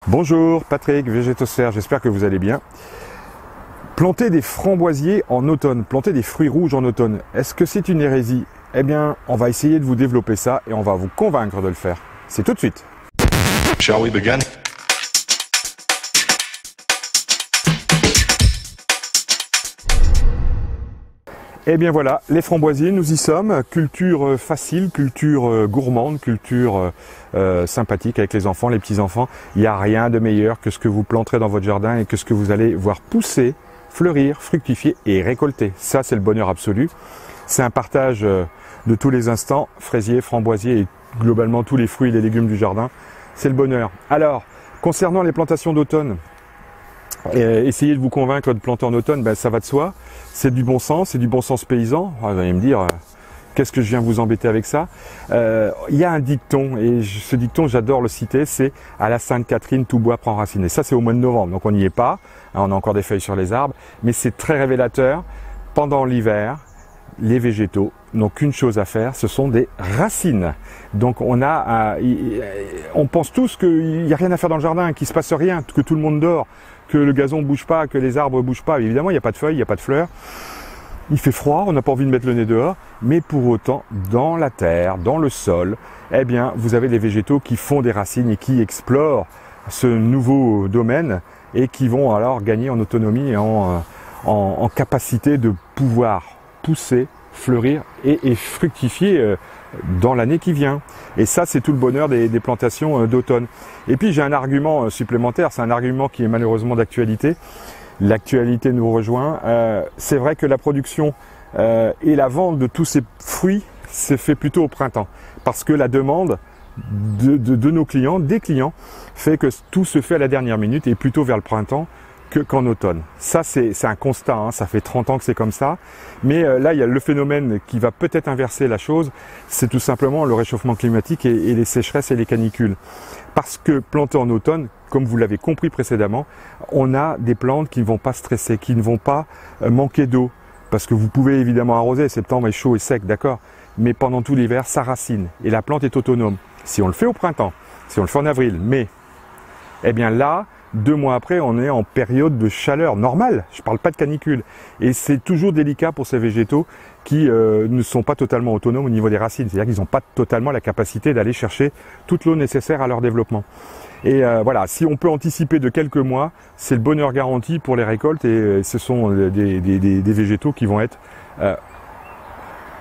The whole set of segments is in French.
Bonjour, Patrick, Végétosphère, j'espère que vous allez bien. Planter des framboisiers en automne, planter des fruits rouges en automne, est-ce que c'est une hérésie? Eh bien, on va essayer de vous développer ça et on va vous convaincre de le faire. C'est tout de suite. Shall we begin? Eh bien voilà, les framboisiers, nous y sommes. Culture facile, culture gourmande, culture sympathique avec les enfants, les petits-enfants. Il n'y a rien de meilleur que ce que vous planterez dans votre jardin et que ce que vous allez voir pousser, fleurir, fructifier et récolter. Ça, c'est le bonheur absolu. C'est un partage de tous les instants, fraisiers, framboisiers et globalement tous les fruits et les légumes du jardin. C'est le bonheur. Alors, concernant les plantations d'automne, essayez de vous convaincre de planter en automne, ben, ça va de soi. C'est du bon sens paysan. Vous allez me dire, qu'est-ce que je viens vous embêter avec ça? Il y a un dicton, et ce dicton, j'adore le citer, c'est « à la Sainte-Catherine, tout bois prend racine ». Et ça, c'est au mois de novembre, donc on n'y est pas. On a encore des feuilles sur les arbres, mais c'est très révélateur. Pendant l'hiver, les végétaux n'ont qu'une chose à faire, ce sont des racines. Donc on pense tous qu'il n'y a rien à faire dans le jardin, qu'il ne se passe rien, que tout le monde dort, que le gazon ne bouge pas, que les arbres ne bougent pas. Évidemment, il n'y a pas de feuilles, il n'y a pas de fleurs. Il fait froid, on n'a pas envie de mettre le nez dehors, mais pour autant, dans la terre, dans le sol, eh bien, vous avez des végétaux qui font des racines et qui explorent ce nouveau domaine et qui vont alors gagner en autonomie et en capacité de pouvoir pousser, fleurir et fructifier dans l'année qui vient. Et ça, c'est tout le bonheur des plantations d'automne. Et puis, j'ai un argument supplémentaire, c'est un argument qui est malheureusement d'actualité. L'actualité nous rejoint. C'est vrai que la production et la vente de tous ces fruits s'est fait plutôt au printemps. Parce que la demande de nos clients, des clients, fait que tout se fait à la dernière minute et plutôt vers le printemps qu'en automne. Ça, c'est un constat, hein, ça fait 30 ans que c'est comme ça. Mais là, il y a le phénomène qui va peut-être inverser la chose, c'est tout simplement le réchauffement climatique et les sécheresses et les canicules. Parce que planter en automne, comme vous l'avez compris précédemment, on a des plantes qui ne vont pas stresser, qui ne vont pas manquer d'eau. Parce que vous pouvez évidemment arroser, septembre est chaud et sec, d'accord, mais pendant tout l'hiver, ça racine et la plante est autonome. Si on le fait au printemps, si on le fait en avril, mai, eh bien là, 2 mois après, on est en période de chaleur normale. Je ne parle pas de canicule. Et c'est toujours délicat pour ces végétaux qui ne sont pas totalement autonomes au niveau des racines. C'est-à-dire qu'ils n'ont pas totalement la capacité d'aller chercher toute l'eau nécessaire à leur développement. Et voilà, si on peut anticiper de quelques mois, c'est le bonheur garanti pour les récoltes. Et ce sont des végétaux qui vont être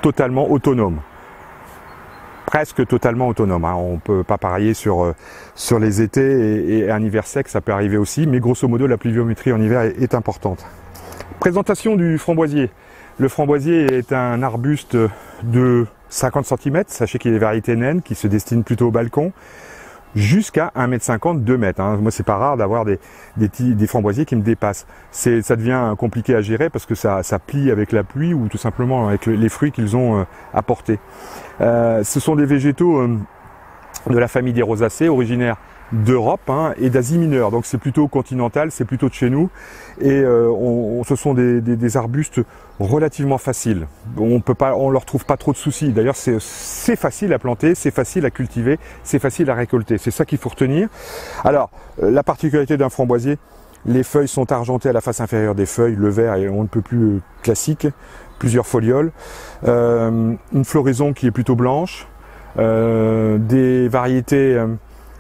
totalement autonomes. Presque totalement autonome. Hein. On ne peut pas parier sur les étés et un hiver sec, ça peut arriver aussi, mais grosso modo la pluviométrie en hiver est importante. Présentation du framboisier. Le framboisier est un arbuste de 50 cm, sachez qu'il y a des variétés naines qui se destinent plutôt au balcon, jusqu'à 1,50 m, 2 m. Hein. Moi, c'est pas rare d'avoir des framboisiers qui me dépassent. Ça devient compliqué à gérer parce que ça plie avec la pluie ou tout simplement avec les fruits qu'ils ont apportés. Ce sont des végétaux de la famille des rosacées, originaires d'Europe hein, et d'Asie mineure. Donc c'est plutôt continental, c'est plutôt de chez nous. Et ce sont des arbustes relativement faciles. On leur trouve pas trop de soucis. D'ailleurs, c'est facile à planter, c'est facile à cultiver, c'est facile à récolter. C'est ça qu'il faut retenir. Alors, la particularité d'un framboisier, les feuilles sont argentées à la face inférieure des feuilles, le vert est on ne peut plus classique, plusieurs folioles, une floraison qui est plutôt blanche, des variétés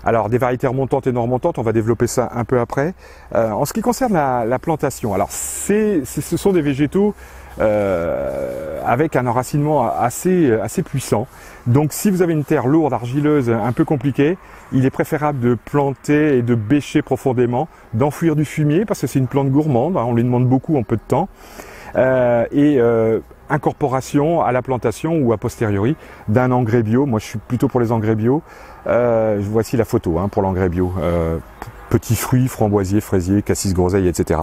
remontantes et non remontantes, on va développer ça un peu après. En ce qui concerne la plantation, alors ce sont des végétaux avec un enracinement assez puissant. Donc si vous avez une terre lourde, argileuse, un peu compliquée, il est préférable de planter et de bêcher profondément, d'enfouir du fumier parce que c'est une plante gourmande, hein, on lui demande beaucoup en peu de temps. Incorporation à la plantation ou a posteriori d'un engrais bio. Moi je suis plutôt pour les engrais bio. Voici la photo hein, pour l'engrais bio. Petits fruits, framboisiers, fraisiers, cassis, groseilles, etc.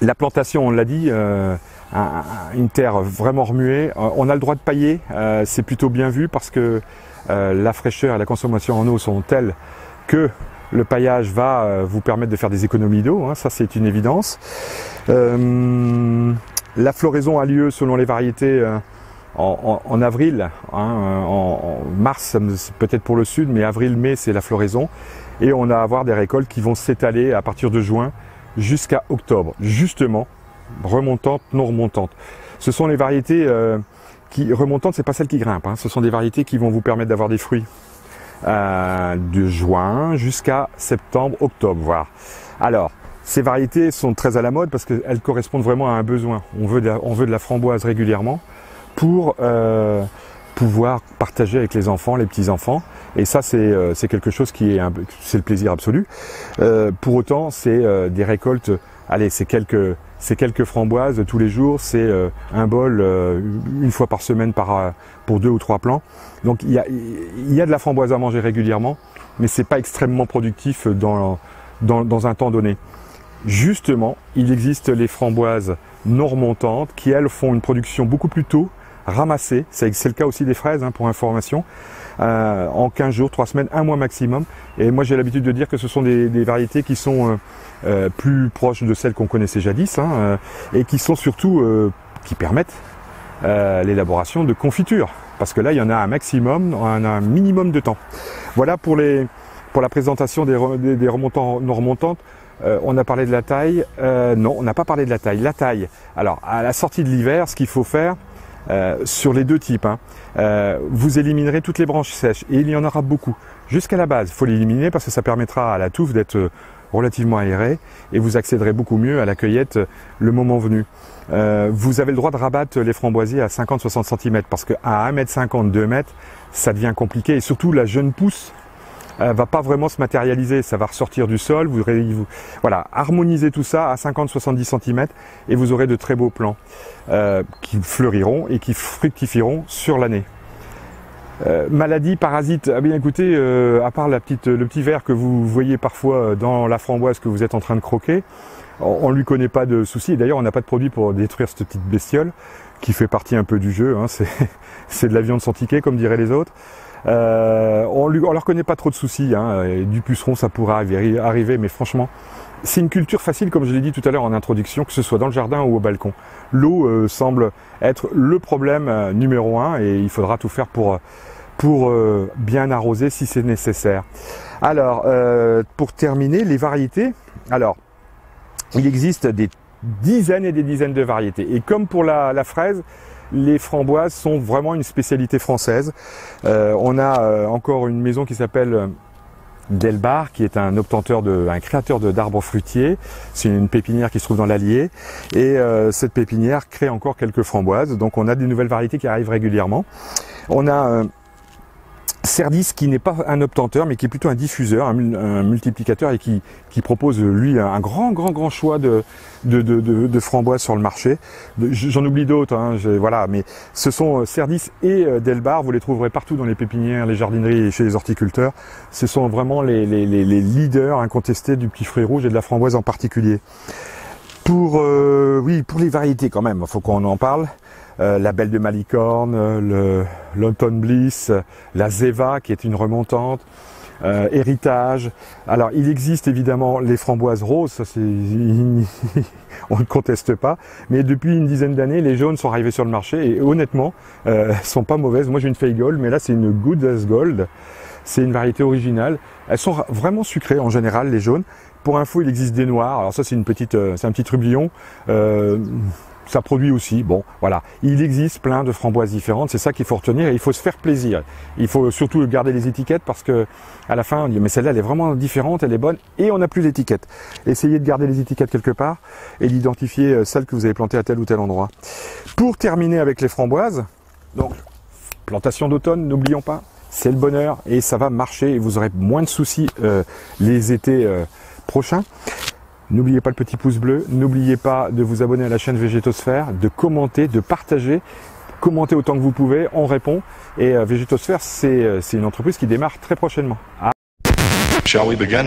La plantation, on l'a dit, une terre vraiment remuée. On a le droit de pailler, c'est plutôt bien vu parce que la fraîcheur et la consommation en eau sont telles que le paillage va vous permettre de faire des économies d'eau, hein, ça c'est une évidence. La floraison a lieu selon les variétés en avril, hein, en mars peut-être pour le sud, mais avril-mai c'est la floraison. Et on va avoir des récoltes qui vont s'étaler à partir de juin jusqu'à octobre, justement, remontantes, non remontantes. Ce sont les variétés qui remontantes, c'est pas celles qui grimpent, hein, ce sont des variétés qui vont vous permettre d'avoir des fruits de juin jusqu'à septembre, octobre, voire. Alors, ces variétés sont très à la mode parce qu'elles correspondent vraiment à un besoin. On veut de la framboise régulièrement pour pouvoir partager avec les enfants, les petits-enfants. Et ça, c'est quelque chose qui est c'est le plaisir absolu. Pour autant, c'est des récoltes, allez, c'est quelques framboises tous les jours, c'est un bol une fois par semaine pour 2 ou 3 plants. Donc il y a de la framboise à manger régulièrement, mais c'est pas extrêmement productif dans un temps donné. Justement, il existe les framboises non remontantes qui, elles, font une production beaucoup plus tôt, ramassée. C'est le cas aussi des fraises, hein, pour information, en 15 jours, 3 semaines, 1 mois maximum. Et moi, j'ai l'habitude de dire que ce sont des variétés qui sont plus proches de celles qu'on connaissait jadis, hein, et qui sont surtout, qui permettent l'élaboration de confitures. Parce que là, il y en a un maximum, un minimum de temps. Voilà pour la présentation des remontants non remontantes. On a parlé de la taille. Non, on n'a pas parlé de la taille. La taille, alors à la sortie de l'hiver, ce qu'il faut faire sur les deux types, hein, vous éliminerez toutes les branches sèches et il y en aura beaucoup. Jusqu'à la base, il faut l'éliminer parce que ça permettra à la touffe d'être relativement aérée et vous accéderez beaucoup mieux à la cueillette le moment venu. Vous avez le droit de rabattre les framboisiers à 50-60 cm parce qu'à 1,50 m, 2 m, ça devient compliqué et surtout la jeune pousse va pas vraiment se matérialiser, ça va ressortir du sol, voilà, harmonisez tout ça à 50-70 cm et vous aurez de très beaux plants qui fleuriront et qui fructifieront sur l'année. Maladies, parasites, ah bien écoutez, à part le petit ver que vous voyez parfois dans la framboise que vous êtes en train de croquer, on ne lui connaît pas de soucis. D'ailleurs, on n'a pas de produit pour détruire cette petite bestiole qui fait partie un peu du jeu, hein. C'est de la viande sans ticket, comme diraient les autres. On leur connaît pas trop de soucis, hein. Du puceron ça pourra arriver, mais franchement c'est une culture facile, comme je l'ai dit tout à l'heure en introduction, que ce soit dans le jardin ou au balcon. L'eau semble être le problème numéro 1 et il faudra tout faire pour bien arroser si c'est nécessaire. Alors pour terminer, les variétés, alors il existe des dizaines et des dizaines de variétés et comme pour la fraise, les framboises sont vraiment une spécialité française. On a encore une maison qui s'appelle Delbar, qui est un créateur d'arbres fruitiers. C'est une pépinière qui se trouve dans l'Allier. Et cette pépinière crée encore quelques framboises. Donc on a des nouvelles variétés qui arrivent régulièrement. On a Cerdis qui n'est pas un obtenteur mais qui est plutôt un diffuseur, un multiplicateur et qui propose lui un grand choix de framboises sur le marché. J'en oublie d'autres, hein, voilà, mais ce sont Cerdis et Delbar, vous les trouverez partout dans les pépinières, les jardineries et chez les horticulteurs. Ce sont vraiment les leaders incontestés du petit fruit rouge et de la framboise en particulier. Pour les variétés quand même, il faut qu'on en parle. La Belle de Malicorne, l'Autumn Bliss, la Zeva qui est une remontante, Héritage. Alors il existe évidemment les framboises roses, ça on ne conteste pas, mais depuis une dizaine d'années les jaunes sont arrivés sur le marché et honnêtement sont pas mauvaises. Moi j'ai une feuille gold, mais là c'est une Good as Gold, c'est une variété originale. Elles sont vraiment sucrées en général les jaunes. Pour info il existe des noirs, alors ça c'est un petit trublion. Ça produit aussi, bon, voilà. Il existe plein de framboises différentes, c'est ça qu'il faut retenir et il faut se faire plaisir. Il faut surtout garder les étiquettes parce que à la fin, on dit mais celle-là elle est vraiment différente, elle est bonne et on n'a plus l'étiquette. Essayez de garder les étiquettes quelque part et d'identifier celles que vous avez plantées à tel ou tel endroit. Pour terminer avec les framboises, donc plantation d'automne, n'oublions pas, c'est le bonheur et ça va marcher et vous aurez moins de soucis les étés prochains. N'oubliez pas le petit pouce bleu, n'oubliez pas de vous abonner à la chaîne Végétosphère, de commenter, de partager, commentez autant que vous pouvez, on répond. Et Végétosphère, c'est une entreprise qui démarre très prochainement. Shall we begin?